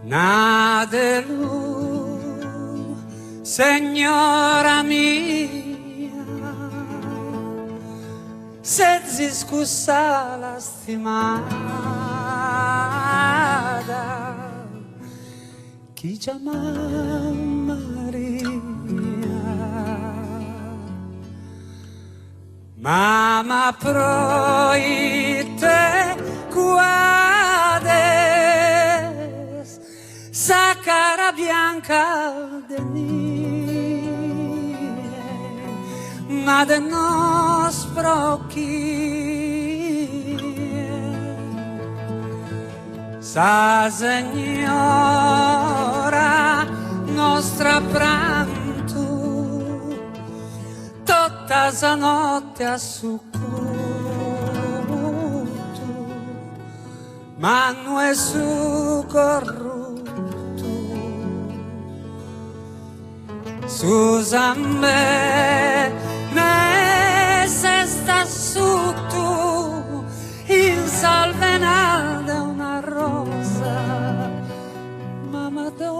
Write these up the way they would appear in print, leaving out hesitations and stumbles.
Nadelu, signora mia, se scusa la stimata, chi chiama Maria, mamma proite guades, sa cara bianca de mie, ma de nostro chi, sa signora nostra pranto, tutta sa notte a succuto, ma non è su corrutto, su zambe ne se sta su tu, in salvenada una rosa, mamma dolorosa.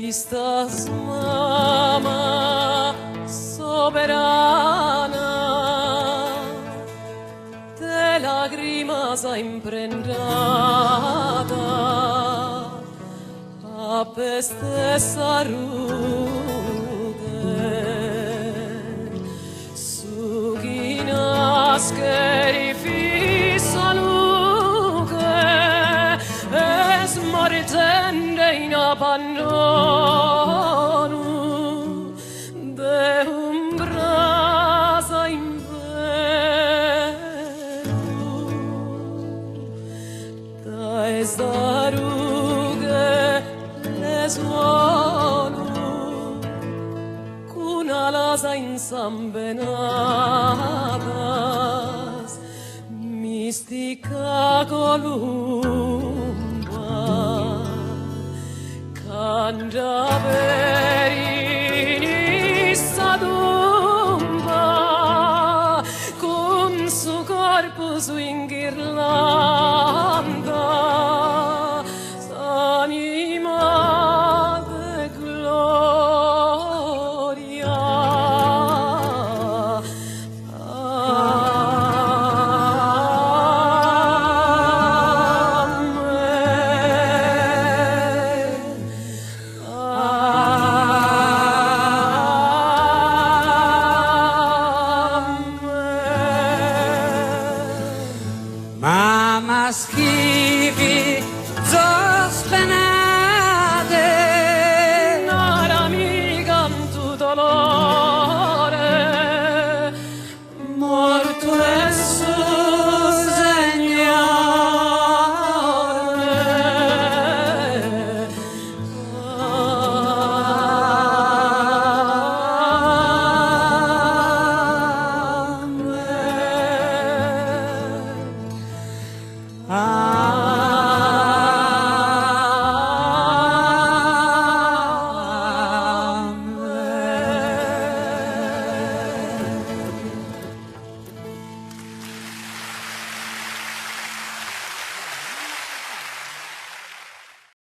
Estas mama soberana de lágrimas imprendada a peste sarude suginas che saluge es mortende in abbandono de umbrasa inverno da esdaruge le suono con alas insambenadas mistica columba Candaverini s'adumba con su corpo su inghirlanda